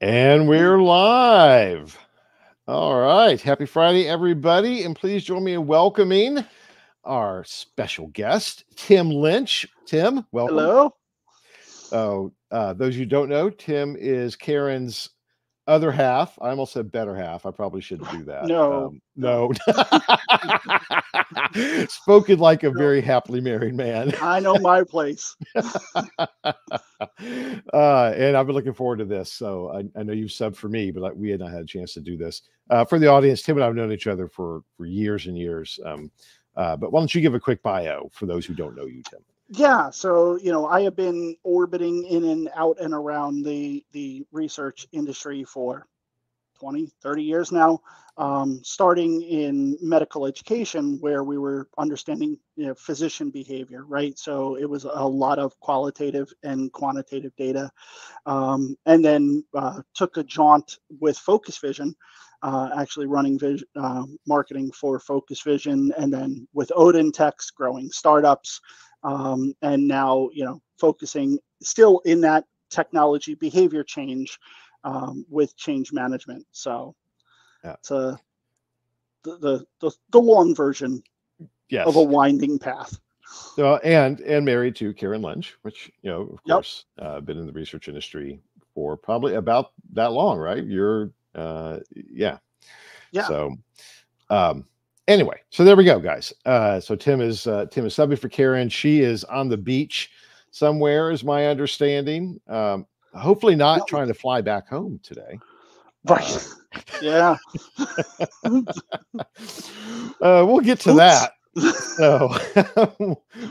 And we're live. All right. Happy Friday, everybody. And please join me in welcoming our special guest, Tim Lynch. Tim, welcome. Hello. Oh, those you don't know, Tim is Karen's other half. I almost said better half. I probably shouldn't do that. No. No. Spoken like a No. very happily married man. I know my place. And I've been looking forward to this. So I know you've subbed for me, but we had not had a chance to do this. For the audience, Tim and I have known each other for years and years. But why don't you give a quick bio for those who don't know you, Tim? Yeah. So, I have been orbiting in and out and around the research industry for 20, 30 years now, starting in medical education where we were understanding physician behavior, right? So it was a lot of qualitative and quantitative data. And then took a jaunt with Focus Vision, actually running marketing for Focus Vision, and then with Odin Techs growing startups, and now focusing still in that technology behavior change with change management. So it's the long version of a winding path. And married to Karen Lynch, which of course been in the research industry for probably about that long, right? You're yeah. So anyway, so there we go, guys. So Tim is subbing for Karen. She is on the beach somewhere, is my understanding. Hopefully not trying to fly back home today. Right. Yeah. We'll get to that. So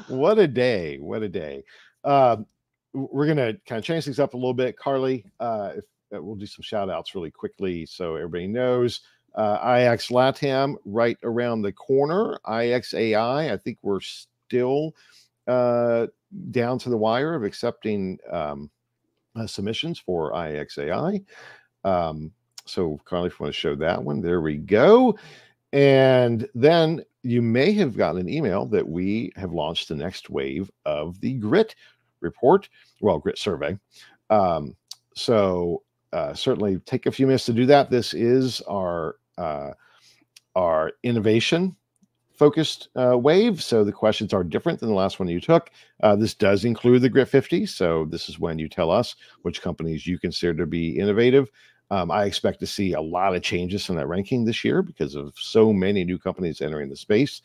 what a day. What a day. We're going to kind of change things up a little bit. Carly, we'll do some shout outs really quickly so everybody knows. IX LATAM right around the corner. IXAI, I think we're still down to the wire of accepting submissions for IXAI. So Carly, if you want to show that one, there we go. And then you may have gotten an email that we have launched the next wave of the GRIT report, GRIT survey. So certainly take a few minutes to do that. This is our innovation focused wave. So the questions are different than the last one you took. This does include the GRIT 50. So this is when you tell us which companies you consider to be innovative. I expect to see a lot of changes in that ranking this year because of so many new companies entering the space.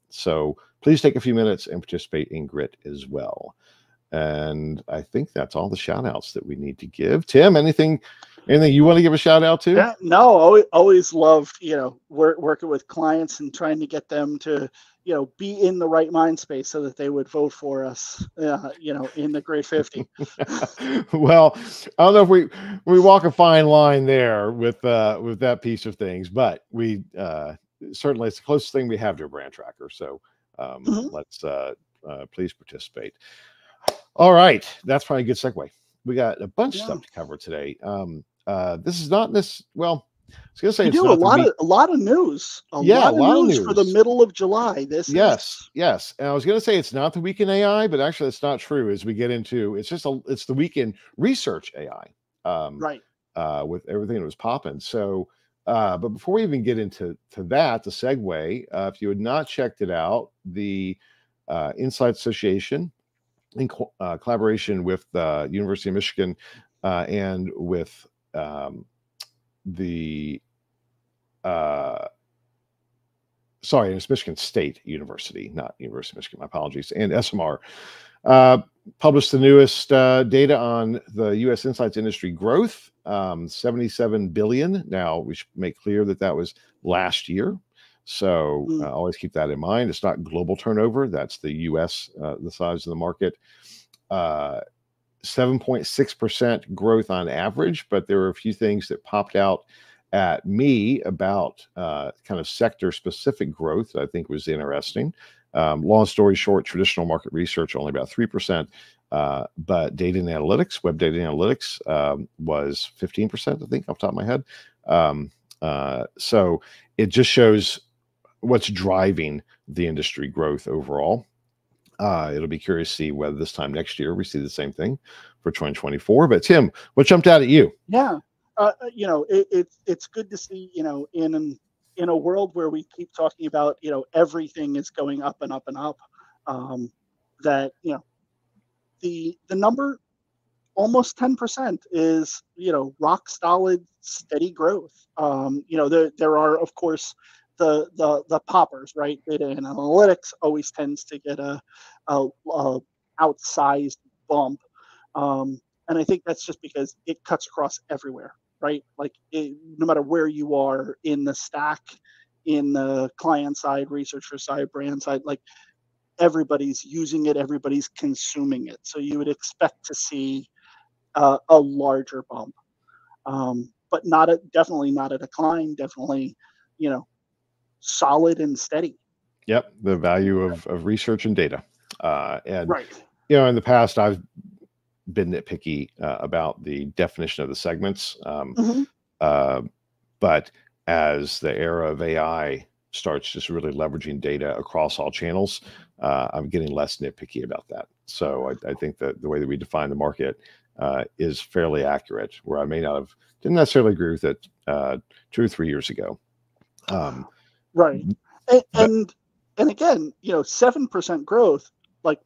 So please take a few minutes and participate in GRIT as well. And I think that's all the shout outs that we need to give. Tim, anything you want to give a shout out to? Yeah, no, always loved, working with clients and trying to get them to, be in the right mind space so that they would vote for us, in the GRIT 50. Well, I don't know if we walk a fine line there with that piece of things, but we certainly it's the closest thing we have to a brand tracker. So let's please participate. All right, that's probably a good segue. We got a bunch of stuff to cover today. This is not this. Well, I was going to say we it's do not a lot of news. A lot of news for the middle of July. Yes. And I was going to say it's not the week in AI, but actually it's not true. As we get into it's the week in research AI. Right. With everything that was popping. So, but before we even get into that, the segue, if you had not checked it out, the Insight Association, in collaboration with the University of Michigan and with it's Michigan State University, not University of Michigan, my apologies, and SMR published the newest data on the U.S. Insights industry growth, 77 billion. Now, we should make clear that was last year. So always keep that in mind. It's not global turnover. That's the U.S., the size of the market. 7.6% growth on average, but there were a few things that popped out at me about kind of sector-specific growth that I think was interesting. Long story short, traditional market research only about 3%, but data and analytics, web data and analytics was 15%, I think, off the top of my head. So it just shows what's driving the industry growth overall. It'll be curious to see whether this time next year we see the same thing for 2024. But Tim, what jumped out at you? Yeah, it's good to see, in a world where we keep talking about, everything is going up and up and up, that, the number almost 10% is, rock solid, steady growth. There are, of course, the poppers, right? Data and analytics always tends to get a outsized bump. And I think that's just because it cuts across everywhere, right? Like no matter where you are in the stack, in the client side, researcher side, brand side, like everybody's using it, everybody's consuming it. So you would expect to see a larger bump, but definitely not a decline. Definitely, solid and steady. Yep, the value of research and data, and Right. in the past I've been nitpicky about the definition of the segments, Hmm. but as the era of AI starts just really leveraging data across all channels, I'm getting less nitpicky about that. So I think that the way that we define the market is fairly accurate, where I didn't necessarily agree with it 2 or 3 years ago. Right. And again, 7% growth, like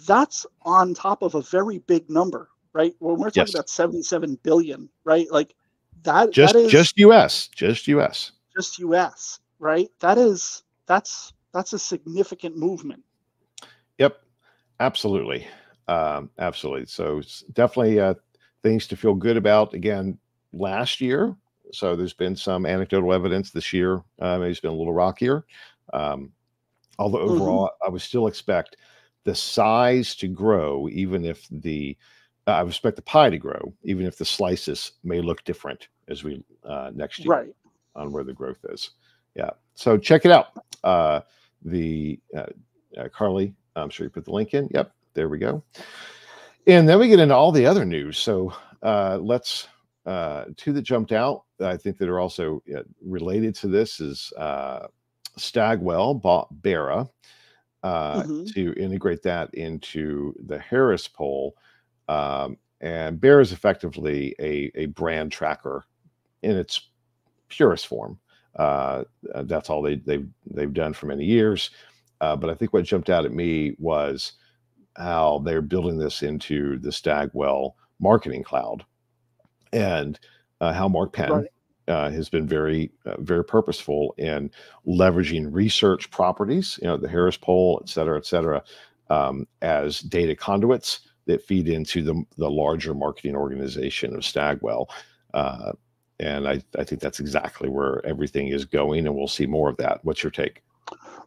that's on top of a very big number, right? When we're talking Yes, about 77 billion, right? Like that just is just US, just US. just US, right? That's a significant movement. Yep, absolutely. Absolutely. So definitely things to feel good about. Again, last year, so there's been some anecdotal evidence this year. Maybe it's been a little rockier. Although Hmm. overall, I would still expect the size to grow, even if I would expect the pie to grow, even if the slices may look different as we next year Right. on where the growth is. Yeah. So check it out. The Carly, I'm sure you put the link in. Yep. There we go. And then we get into all the other news. So let's two that jumped out, I think, that are also related to this is Stagwell bought BERA Hmm. to integrate that into the Harris poll. And BERA is effectively a brand tracker in its purest form. That's all they've done for many years. But I think what jumped out at me was how they're building this into the Stagwell marketing cloud, and how Mark Penn Right. has been very purposeful in leveraging research properties, the Harris poll, et cetera, as data conduits that feed into the larger marketing organization of Stagwell. And I think that's exactly where everything is going, and we'll see more of that. What's your take?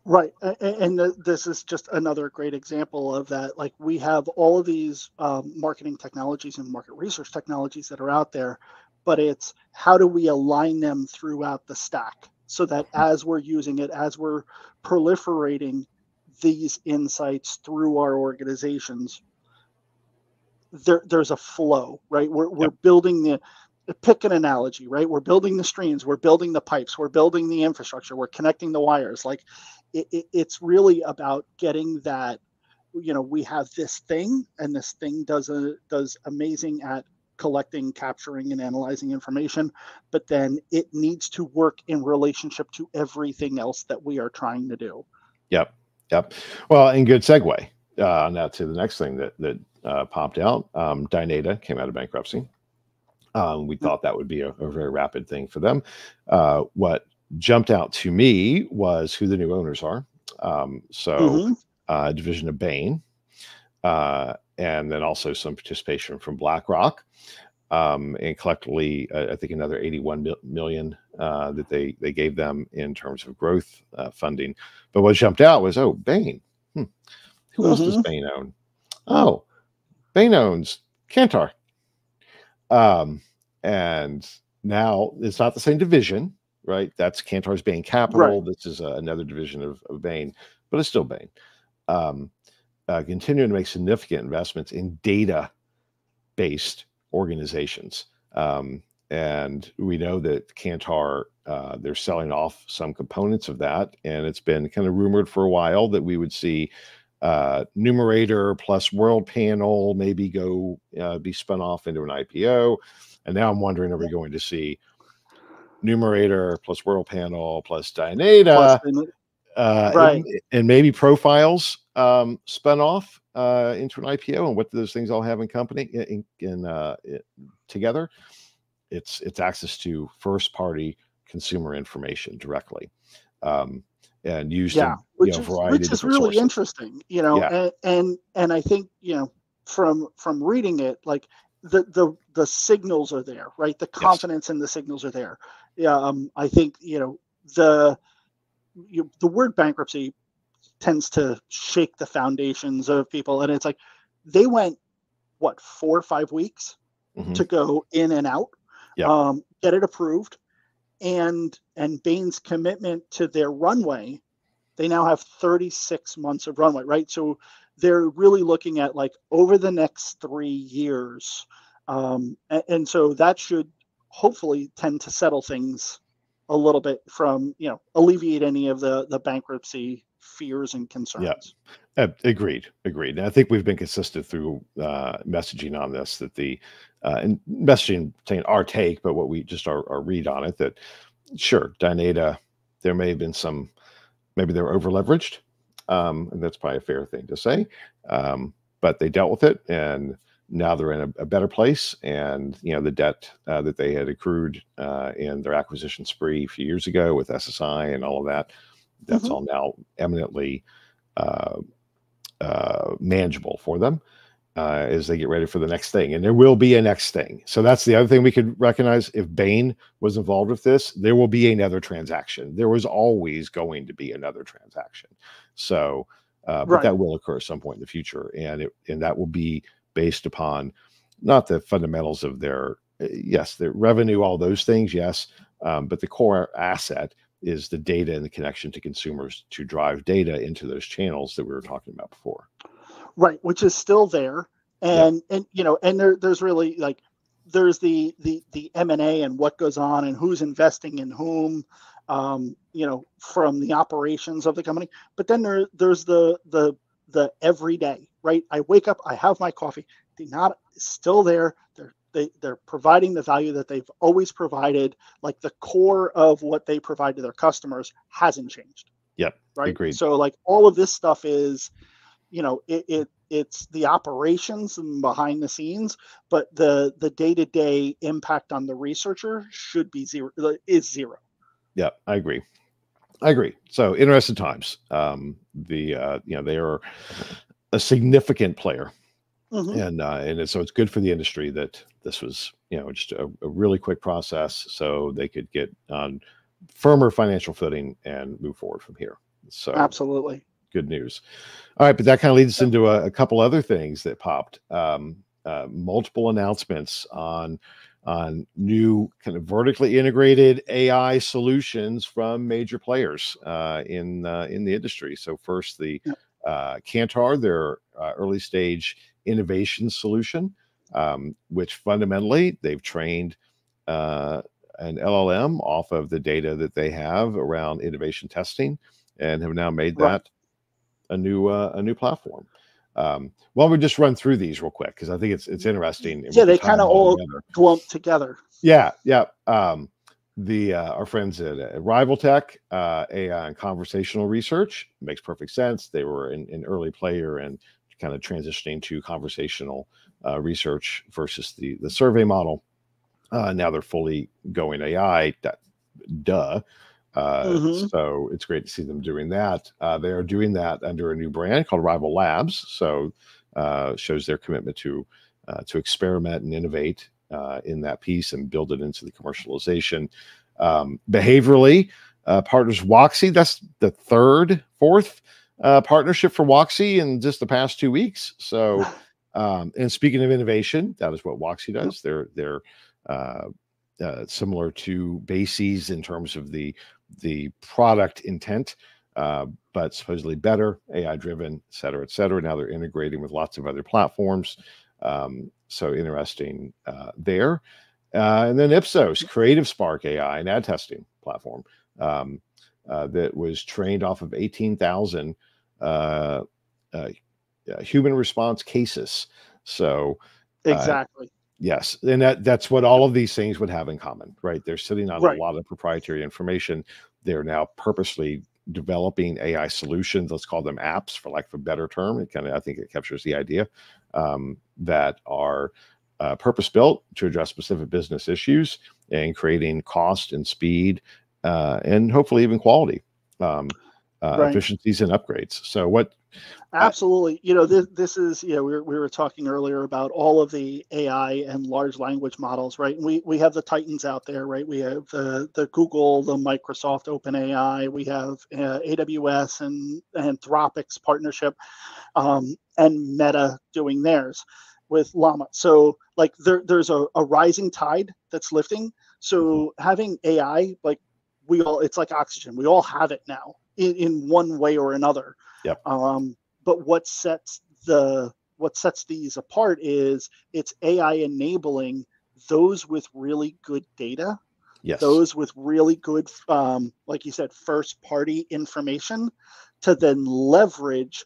Right. And this is just another great example of that. Like we have all of these marketing technologies and market research technologies that are out there, but it's how do we align them throughout the stack so that as we're using it, as we're proliferating these insights through our organizations, there's a flow, right? We're Yep. building pick an analogy, right? We're building the streams, we're building the pipes, we're building the infrastructure, we're connecting the wires. Like it's really about getting that, we have this thing, and this thing does amazing at collecting, capturing, and analyzing information, but then it needs to work in relationship to everything else that we are trying to do. Yep. Yep. Well, and good segue on that to the next thing that popped out. Dynata came out of bankruptcy. We thought that would be a very rapid thing for them. What jumped out to me was who the new owners are. Hmm. A division of Bain, and then also some participation from BlackRock, and collectively, I think another 81 million that they gave them in terms of growth funding. But what jumped out was, Bain. Who else does Hmm. Bain own? Oh, Bain owns Kantar. And now it's not the same division, right? That's Kantar's Bain Right. Capital. This is another division of Bain, but it's still Bain. Continuing to make significant investments in data-based organizations. And we know that Kantar, they're selling off some components of that, and it's been kind of rumored for a while that we would see Numerator plus WorldPanel maybe go be spun off into an IPO. And now I'm wondering, are we going to see Numerator plus WorldPanel plus Dynata, right? and maybe Profiles spun off into an IPO? And what do those things all have in company together? It's access to first-party consumer information directly, and used in which variety of is different really sources. interesting, and I think from reading it, like the signals are there, right? The confidence in the signals are there. I think the word bankruptcy tends to shake the foundations of people, and it's like they went 4 or 5 weeks to go in and out, get it approved, and Bain's commitment to their runway, they now have 36 months of runway, right? So they're really looking at like over the next 3 years, and so that should hopefully tend to settle things a little bit from alleviate any of the bankruptcy fears and concerns. Agreed. And I think we've been consistent through messaging on this, that and messaging saying our take, but what we just our read on it, that sure, Dynata, there may have been maybe they were over leveraged, and that's probably a fair thing to say, but they dealt with it, and now they're in a better place. And the debt that they had accrued in their acquisition spree a few years ago with SSI and all of that, that's all now eminently manageable for them as they get ready for the next thing. And there will be a next thing. So that's the other thing we could recognize. If Bain was involved with this, there will be another transaction. There was always going to be another transaction. So, but that will occur at some point in the future. And that will be based upon not the fundamentals of their revenue, all those things. Yes. But the core asset is the data and the connection to consumers to drive data into those channels that we were talking about before. Right, which is still there, and there's really like there's the M&A and what goes on and who's investing in whom, from the operations of the company. But then there's the everyday, right? I wake up, I have my coffee. Dynata is still there. They're providing the value that they've always provided. Like the core of what they provide to their customers hasn't changed. Yep. Right. Agreed. So like all of this stuff is, it's the operations and behind the scenes, but the day-to-day impact on the researcher should be zero. Yeah, I agree. So interesting times. They are a significant player. And so it's good for the industry that this was, just a really quick process, so they could get on firmer financial footing and move forward from here. So absolutely good news. All right, but that kind of leads us into a couple other things that popped. Multiple announcements on new kind of vertically integrated AI solutions from major players in the industry. So first, the Kantar, their early stage innovation solution, which fundamentally they've trained an LLM off of the data that they have around innovation testing, and have now made that a new platform. Why don't we just run through these real quick, because I think it's interesting. They kind of all clump together. Our friends at Rival Tech, AI and conversational research, makes perfect sense. They were an early player and kind of transitioning to conversational research versus the survey model. Now they're fully going AI. So it's great to see them doing that. They are doing that under a new brand called Rival Labs. So shows their commitment to experiment and innovate in that piece and build it into the commercialization. Behaviorally, partners Voxy. That's the fourth partnership for Voxy in just the past 2 weeks. So, and speaking of innovation, that is what Voxy does. They're similar to Bases in terms of the product intent, but supposedly better, AI driven, et cetera, et cetera. Now they're integrating with lots of other platforms. So interesting there. And then Ipsos, Creative Spark AI, an ad testing platform that was trained off of 18,000 human response cases. So exactly. yes, and that's what all of these things would have in common, right? They're sitting on a Right. lot of proprietary information. They're now purposely developing AI solutions. Let's call them apps, for lack of a better term. It kind of, I think, it captures the idea, that are purpose built to address specific business issues and creating cost and speed, and hopefully even quality, Right. efficiencies and upgrades. So what? Absolutely. You know, this is, you know, we were talking earlier about all of the AI and large language models, right? And we have the titans out there, right? We have the Google, the Microsoft OpenAI, we have AWS and Anthropic's partnership, and Meta doing theirs with Llama. So like there's a rising tide that's lifting. So having AI, like it's like oxygen. We all have it now in one way or another. Yep. But what sets these apart is it's AI enabling those with really good data, Yes. those with really good, like you said, first party information, to then leverage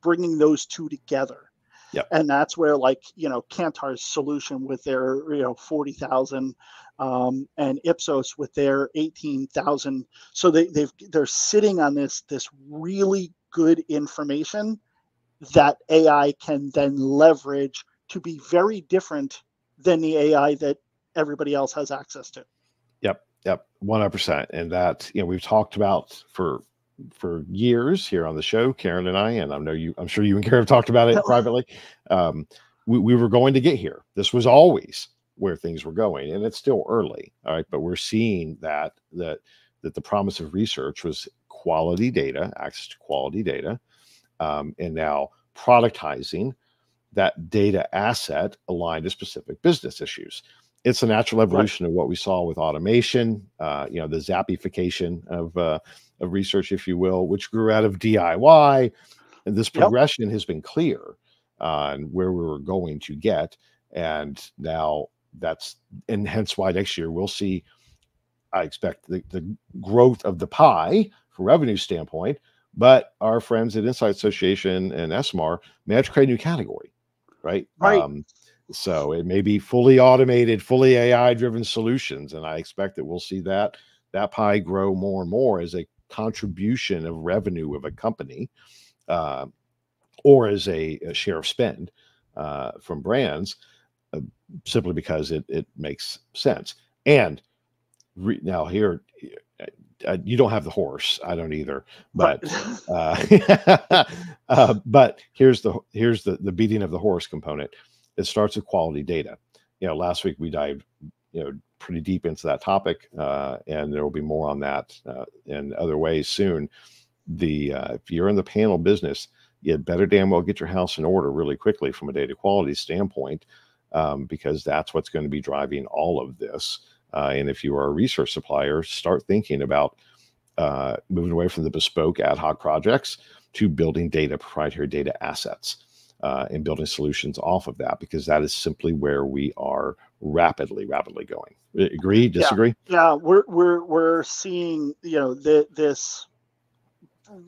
bringing those two together. Yep. And that's where, like, you know, Kantar's solution with their 40,000, and Ipsos with their 18,000. So they're sitting on this really good information that AI can then leverage to be very different than the AI that everybody else has access to. Yep. 100%. And that, we've talked about for years here on the show, Karen and I, and I'm sure you and Karen have talked about it privately. We were going to get here. This was always where things were going, and it's still early. All right. But we're seeing that the promise of research was quality data, access to quality data, and now productizing that data asset aligned to specific business issues. It's a natural evolution of what we saw with automation, the zappification of research, if you will, which grew out of DIY. And this progression has been clear on where we were going to get. And now and hence why next year we'll see, I expect, the growth of the pie from revenue standpoint, but our friends at Insight Association and SMR may have to create a new category, right? So it may be fully automated, fully AI-driven solutions, and I expect that we'll see that pie grow more and more as a contribution of revenue of a company, or as a share of spend from brands, simply because it makes sense. And now here, you don't have the horse. I don't either. But but here's the beating of the horse component. It starts with quality data. Last week we dived pretty deep into that topic, and there will be more on that in other ways soon. If you're in the panel business, you better damn well get your house in order really quickly from a data quality standpoint, because that's what's going to be driving all of this. And if you are a research supplier, start thinking about moving away from the bespoke ad hoc projects to building proprietary data assets, and building solutions off of that, because that is simply where we are rapidly going. Agree? Disagree? Yeah, we're seeing this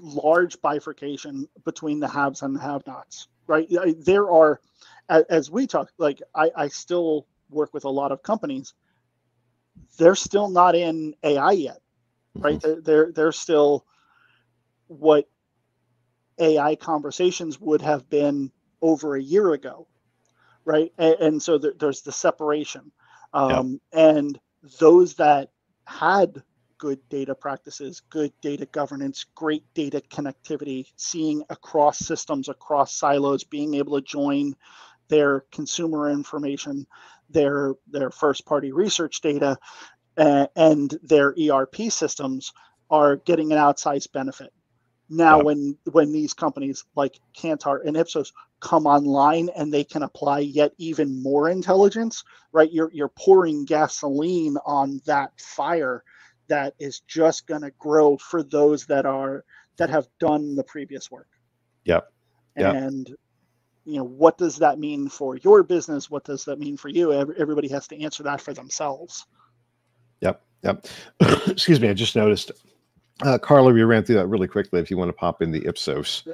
large bifurcation between the haves and the have-nots. Right? There are, as we talk, like I still work with a lot of companies. They're still not in AI yet, right? Mm-hmm. They're still what AI conversations would have been over a year ago, right? And so there's the separation, and those that had good data practices, good data governance, great data connectivity, seeing across systems, across silos, being able to join their consumer information, their first party research data, and their ERP systems are getting an outsized benefit. Now, when these companies like Kantar and Ipsos come online and they can apply yet even more intelligence, right? You're pouring gasoline on that fire that is just going to grow for those that have done the previous work. And what does that mean for your business? What does that mean for you? Everybody has to answer that for themselves. Excuse me. I just noticed Carla, we ran through that really quickly. If you want to pop in the Ipsos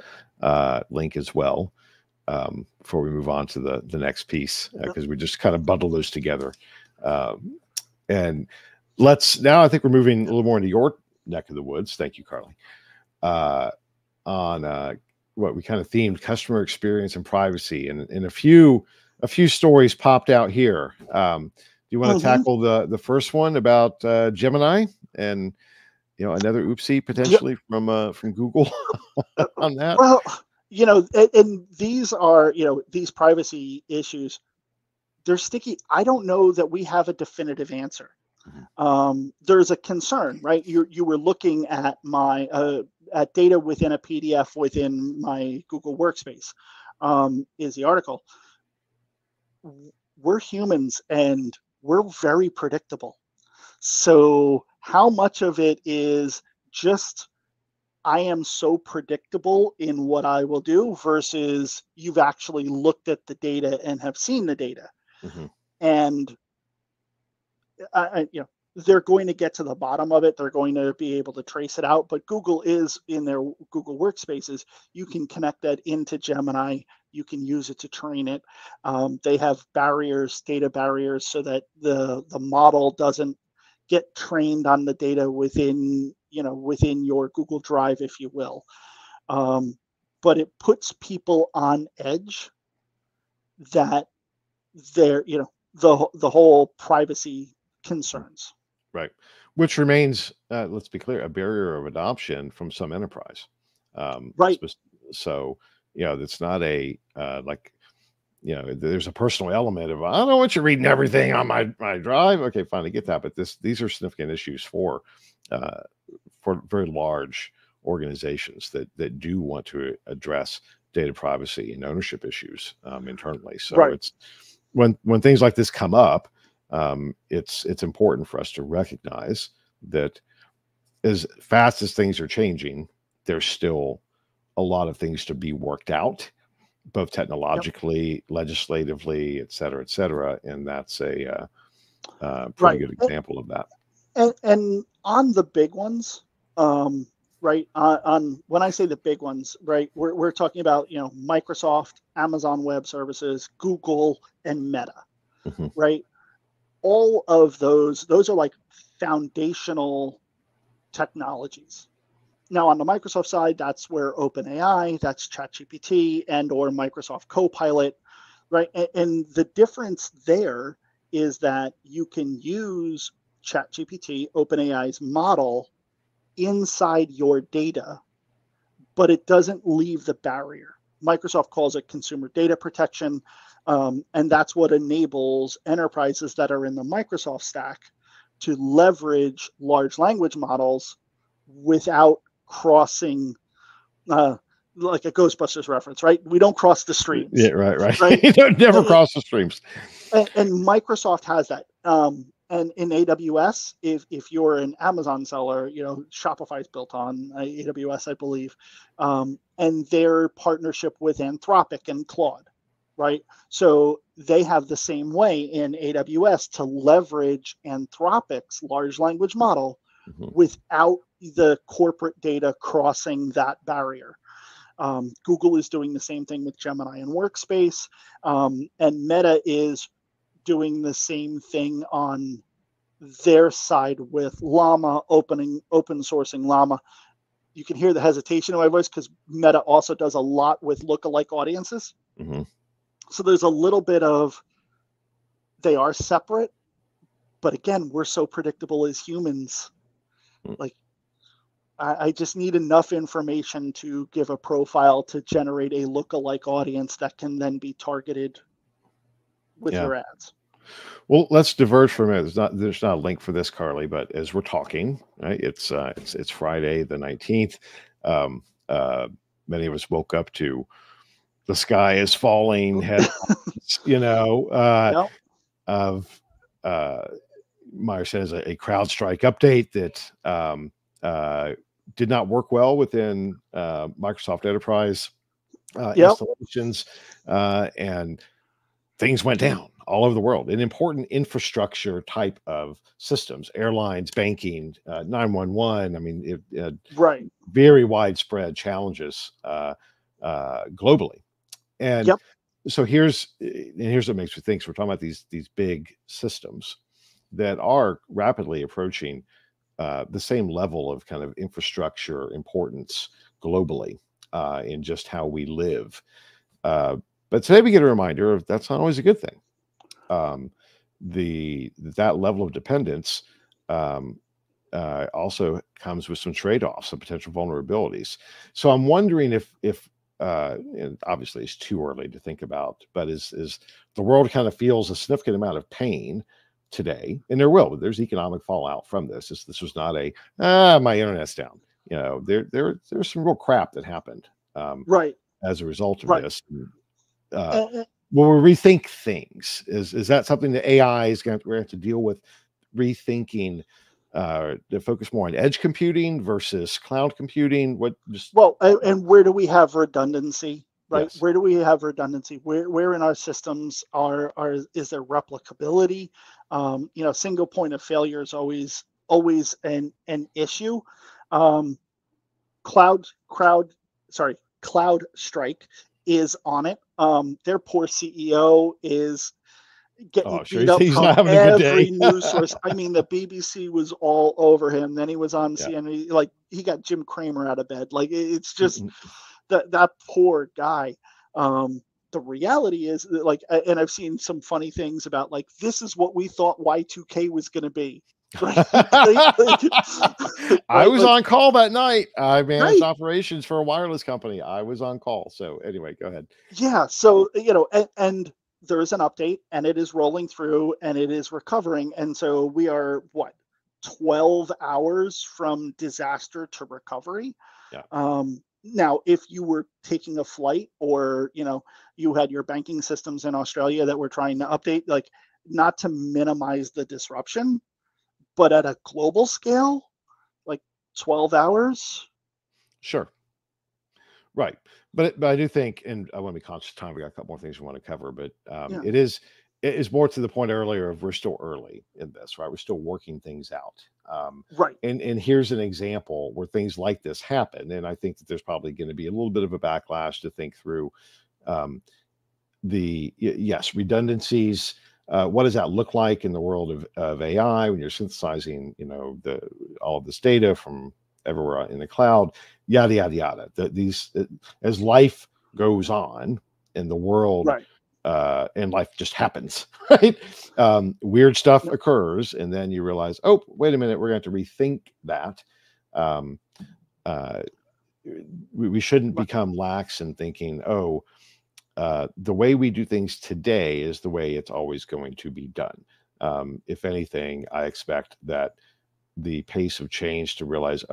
link as well, before we move on to the next piece, because we just kind of bundle those together. And now I think we're moving a little more into your neck of the woods. Thank you, Carly. On what we kind of themed customer experience and privacy, and a few stories popped out here. Do you want to tackle the first one about Gemini and another oopsie potentially from Google on that? Well, and these are these privacy issues, they're sticky. I don't know that we have a definitive answer. There's a concern, right? You were looking at my at data within a PDF within my Google Workspace, is the article. We're humans and we're very predictable. So how much of it is just I am so predictable in what I will do versus you've actually looked at the data and have seen the data. And they're going to get to the bottom of it. They're going to be able to trace it out. But Google is in their Google Workspaces. You can connect that into Gemini. You can use it to train it. They have data barriers, so that the model doesn't get trained on the data within your Google Drive, if you will. But it puts people on edge that they're, the whole privacy concerns. Right. Which remains, let's be clear, a barrier of adoption from some enterprise. Right. So, it's not a, there's a personal element of, I don't know what you're reading everything on my drive. Okay, fine, I get that. But these are significant issues for very large organizations that do want to address data privacy and ownership issues internally. So it's when things like this come up, it's important for us to recognize that as fast as things are changing, there's still a lot of things to be worked out, both technologically, legislatively, et cetera, and that's a pretty good example of that. And on the big ones, right? On when I say the big ones, right, we're talking about Microsoft, Amazon Web Services, Google, and Meta, right? All of those are like foundational technologies. Now, on the Microsoft side, that's where OpenAI, that's ChatGPT, and/or Microsoft Copilot, right? And the difference there is that you can use ChatGPT, OpenAI's model, inside your data, but it doesn't leave the barrier. Microsoft calls it consumer data protection, and that's what enables enterprises that are in the Microsoft stack to leverage large language models without crossing, like a Ghostbusters reference, right? We don't cross the streams. Yeah, right. You don't never cross the streams. And Microsoft has that. And in AWS, if you're an Amazon seller, Shopify is built on AWS, I believe, and their partnership with Anthropic and Claude, right? So they have the same way in AWS to leverage Anthropic's large language model without the corporate data crossing that barrier. Google is doing the same thing with Gemini and Workspace, and Meta is doing the same thing on their side with Llama, open sourcing Llama. You can hear the hesitation in my voice because Meta also does a lot with lookalike audiences. So there's a little bit of, they are separate, but again, we're so predictable as humans. Like, I just need enough information to give a profile to generate a lookalike audience that can then be targeted with your ads. Well, let's diverge from it. There's not a link for this, Carly, but as we're talking, right, it's Friday the 19th. Many of us woke up to the sky is falling, of Meyer says a CrowdStrike update that did not work well within Microsoft Enterprise installations, and things went down all over the world in important infrastructure type of systems, airlines, banking, 911. I mean, Right. very widespread challenges globally. And Yep. so here's what makes me think. So we're talking about these big systems that are rapidly approaching the same level of kind of infrastructure importance globally in just how we live. But today we get a reminder of that's not always a good thing. That level of dependence also comes with some trade-offs, some potential vulnerabilities. So I'm wondering if and obviously it's too early to think about, but is the world kind of feels a significant amount of pain today, and there's economic fallout from this. This was not my internet's down. You know, there's some real crap that happened Right. as a result of Right. this. Will we rethink things? Is that something that AI is going to have to deal with, rethinking to focus more on edge computing versus cloud computing? And where do we have redundancy? Right? Yes. Where do we have redundancy? Where in our systems is there replicability? Single point of failure is always an issue. CrowdStrike is on it. Their poor CEO is getting beat up he's from not having a good every day. news source. I mean, the BBC was all over him. Then he was on CNN. Like, he got Jim Cramer out of bed. Like, it's just that poor guy. The reality is that, like, and I've seen some funny things about, like, this is what we thought Y2K was going to be. Right? I was on call that night. I managed Right. operations for a wireless company. I was on call. So anyway, go ahead. Yeah. So, and there is an update, and it is rolling through, and it is recovering. And so we are 12 hours from disaster to recovery. Yeah. Now, if you were taking a flight, or you had your banking systems in Australia that were trying to update, like, not to minimize the disruption, but at a global scale, like 12 hours. Sure. Right. But I do think, and I want to be conscious of time, we got a couple more things we want to cover, but it is more to the point earlier of we're still early in this, right? We're still working things out. Right. And here's an example where things like this happen. And I think that there's probably going to be a little bit of a backlash to think through redundancies. What does that look like in the world of AI when you're synthesizing, all of this data from everywhere in the cloud, yada, yada, yada. As life goes on in the world, Right. and life just happens, right? Weird stuff occurs, and then you realize, oh, wait a minute, we're going to have to rethink that. We shouldn't become lax in thinking, the way we do things today is the way it's always going to be done. If anything, I expect that the pace of change to realize,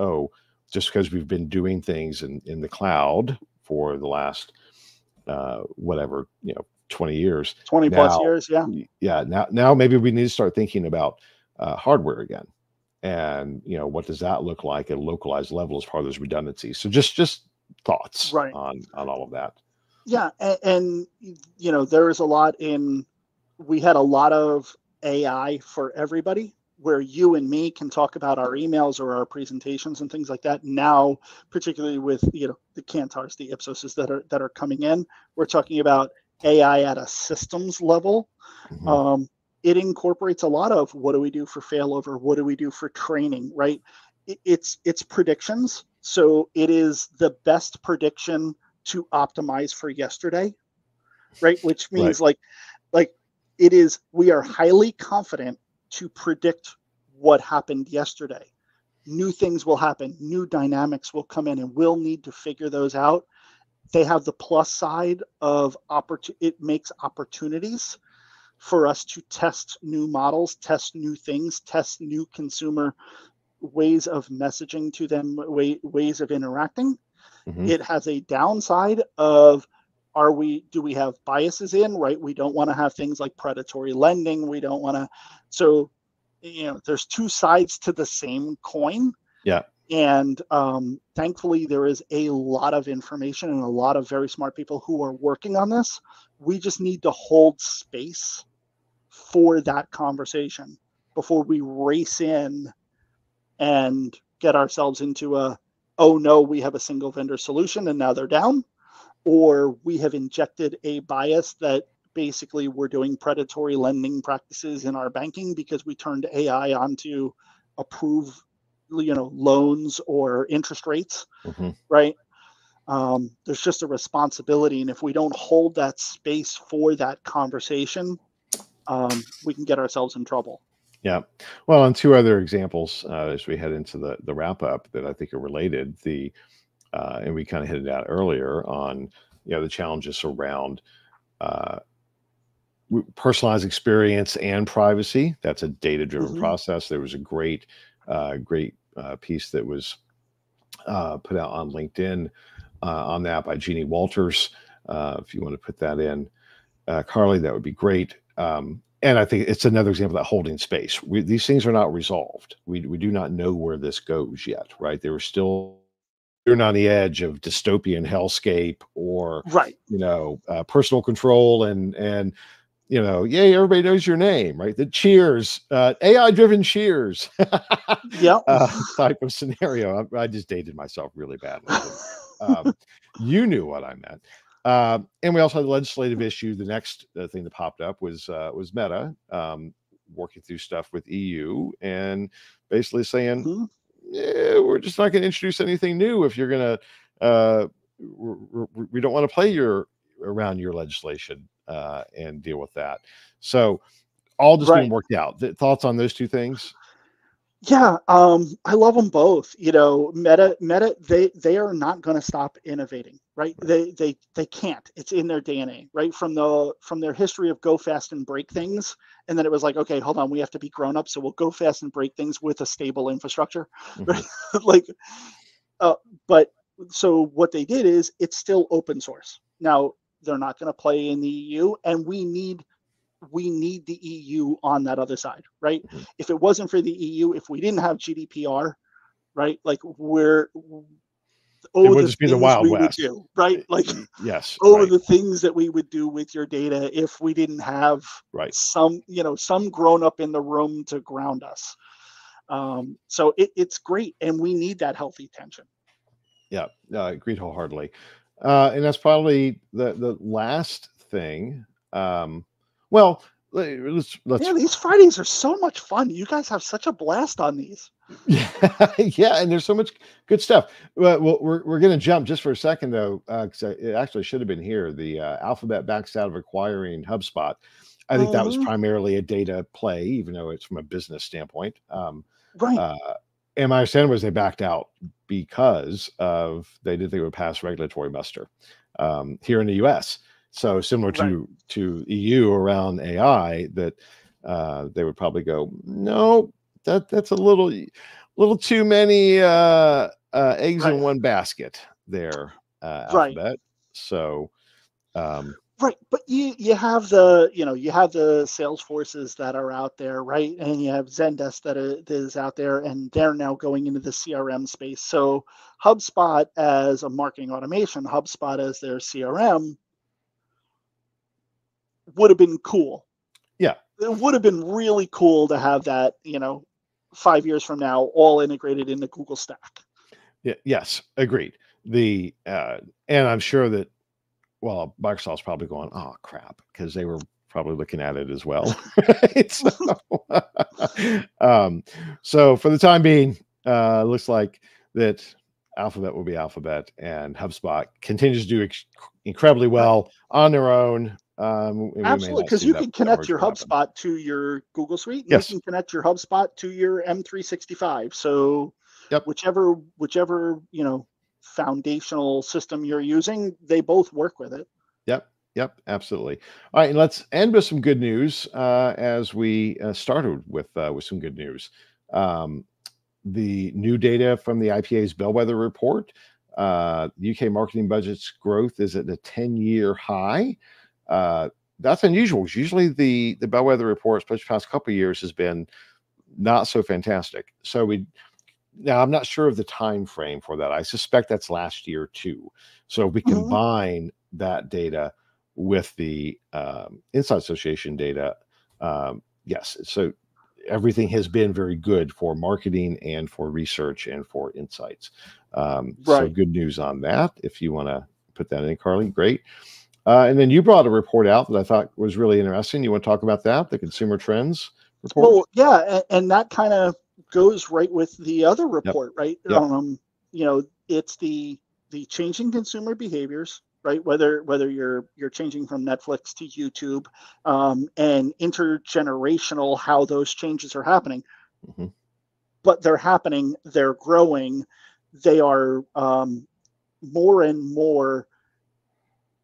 just because we've been doing things in the cloud for the last 20 years, 20 plus years. Now maybe we need to start thinking about hardware again, and what does that look like at a localized level as far as redundancy. So just thoughts on all of that. Yeah. And there is a lot we had a lot of AI for everybody, where you and me can talk about our emails or our presentations and things like that. Now, particularly with the Kantars, the Ipsoses that are coming in, we're talking about AI at a systems level. Mm-hmm. It incorporates a lot of, what do we do for failover? What do we do for training? Right? It's predictions. So it is the best prediction to optimize for yesterday, right? Which means like it is, we are highly confident to predict what happened yesterday. New things will happen, new dynamics will come in, and we'll need to figure those out. They have the plus side of it makes opportunities for us to test new models, test new things, test new consumer ways of messaging to them, ways of interacting. Mm-hmm. It has a downside of, do we have biases in, right? We don't want to have things like predatory lending. We don't want to. So, there's two sides to the same coin. Yeah. And thankfully, there is a lot of information and a lot of very smart people who are working on this. We just need to hold space for that conversation before we race in and get ourselves into a, oh no, we have a single vendor solution and now they're down, or we have injected a bias that basically we're doing predatory lending practices in our banking because we turned AI on to approve, loans or interest rates, right? There's just a responsibility, and if we don't hold that space for that conversation, we can get ourselves in trouble. Yeah. Well, and two other examples as we head into the wrap up that I think are related. And we kind of hit it out earlier on, the challenges around personalized experience and privacy. That's a data-driven process. There was a great piece that was put out on LinkedIn on that by Jeannie Walters. If you want to put that in, Carly, that would be great. And I think it's another example of that holding space. These things are not resolved. We do not know where this goes yet, right? They were still on the edge of dystopian hellscape or, personal control and yay, everybody knows your name, right? The cheers, AI-driven cheers type of scenario. I just dated myself really badly. You knew what I meant. And we also had the legislative issue. The next thing that popped up was Meta working through stuff with EU and basically saying, we're just not going to introduce anything new if you're going to, we don't want to play around your legislation and deal with that. So all just being worked out. Thoughts on those two things? Yeah, I love them both. Meta, they are not going to stop innovating, right? They can't. It's in their DNA, right? From their history of go fast and break things, and then it was like, okay, hold on, we have to be grown up, so we'll go fast and break things with a stable infrastructure, right? But so what they did is it's still open source. Now they're not going to play in the EU, and we need the EU on that other side, right? If it wasn't for the EU, if we didn't have GDPR, right? Like it would just be the Wild West, do, right? Like yes, the things that we would do with your data if we didn't have some grown up in the room to ground us. So it's great, and we need that healthy tension. Yeah, agreed wholeheartedly. And that's probably the last thing. Well, let's. Yeah, these Fridays are so much fun. You guys have such a blast on these. Yeah, and there's so much good stuff. Well, we're going to jump just for a second though, because it actually should have been here. The Alphabet backs out of acquiring HubSpot. I think that was primarily a data play, even though it's from a business standpoint. And my understanding was they backed out because they didn't think it would pass regulatory muster here in the U.S. So similar to EU around AI, that they would probably go, no, that's a little too many eggs in one basket there, Alphabet. So but you have the sales forces that are out there, right? And you have Zendesk that is out there, and they're now going into the CRM space. So HubSpot as a marketing automation, HubSpot as their CRM would have been cool. Yeah, it would have been really cool to have that, 5 years from now, all integrated in the Google stack. Yeah, yes, agreed. And I'm sure that, well, Microsoft's probably going, oh crap, because they were probably looking at it as well. So for the time being, looks like that Alphabet will be Alphabet, and HubSpot continues to do incredibly well on their own. Absolutely, because you can connect your HubSpot to your Google Suite. And you can connect your HubSpot to your M365. So whichever foundational system you're using, they both work with it. Yep, absolutely. All right, and let's end with some good news as we started with some good news. The new data from the IPA's Bellwether report, UK marketing budgets growth is at a 10-year high. That's unusual. Usually the Bellwether report, especially the past couple of years, has been not so fantastic. So now I'm not sure of the time frame for that. I suspect that's last year too. So we combine that data with the Inside Association data, Yes, so everything has been very good for marketing and for research and for insights. So good news on that. If you want to put that in, Carly, great. And then you brought a report out that I thought was really interesting. You want to talk about that, the consumer trends report? Well, yeah, and that kind of goes right with the other report, right? Yep. It's the changing consumer behaviors, right? Whether you're changing from Netflix to YouTube, and intergenerational, how those changes are happening. Mm-hmm. But they're happening, they're growing, they are more and more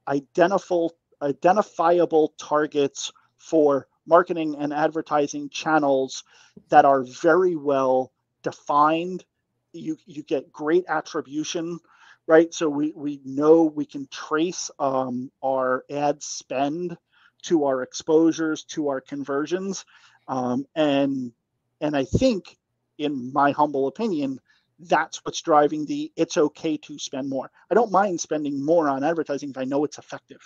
identifiable targets for marketing and advertising channels that are very well defined. You get great attribution, right? So we know we can trace our ad spend to our exposures, to our conversions, and I think, in my humble opinion, that's what's driving it's okay to spend more. I don't mind spending more on advertising if I know it's effective.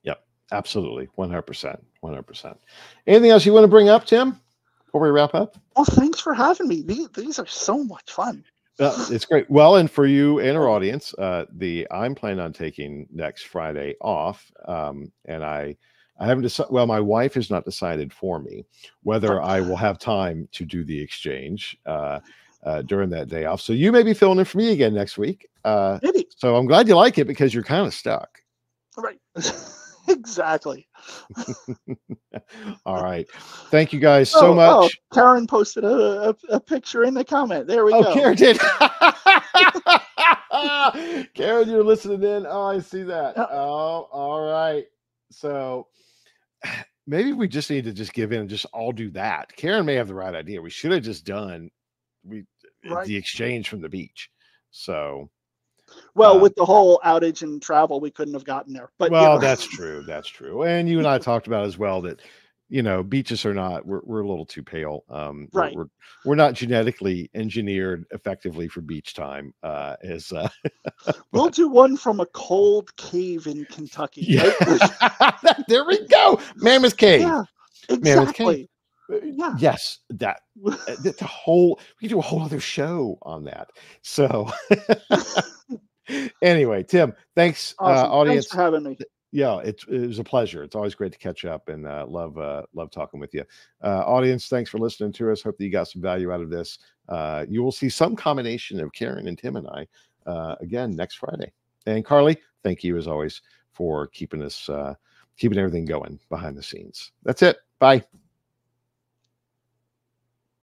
Yep, absolutely. 100%. 100%. Anything else you want to bring up, Tim, before we wrap up? Well, thanks for having me. These are so much fun. It's great. Well, and for you and our audience, I'm planning on taking next Friday off. And I haven't decided. Well, my wife has not decided for me whether I will have time to do the exchange during that day off. So you may be filling in for me again next week. Maybe. So I'm glad you like it, because you're kind of stuck. Right. Exactly. All right. Thank you guys so much. Oh, Karen posted a picture in the comment. There we go. Karen did. Karen, you're listening in. Oh, I see that. Oh, all right. So maybe we just need to just give in and just all do that. Karen may have the right idea. We should have just done the exchange from the beach. So, well, with the whole outage and travel, we couldn't have gotten there. But that's true. That's true. And you and I talked about as well that, beaches are not. We're a little too pale. Right. We're not genetically engineered effectively for beach time. We'll do one from a cold cave in Kentucky. Yeah. Right? There we go. Mammoth Cave. Yeah. Exactly. Mammoth Cave. Yeah. Yes, that's a whole. We do a whole other show on that. So, anyway, Tim, thanks, awesome. Audience. Thanks for having me. Yeah, it was a pleasure. It's always great to catch up, and love talking with you. Audience, thanks for listening to us. Hope that you got some value out of this. You will see some combination of Karen and Tim and I again next Friday. And Carly, thank you as always for keeping everything going behind the scenes. That's it. Bye.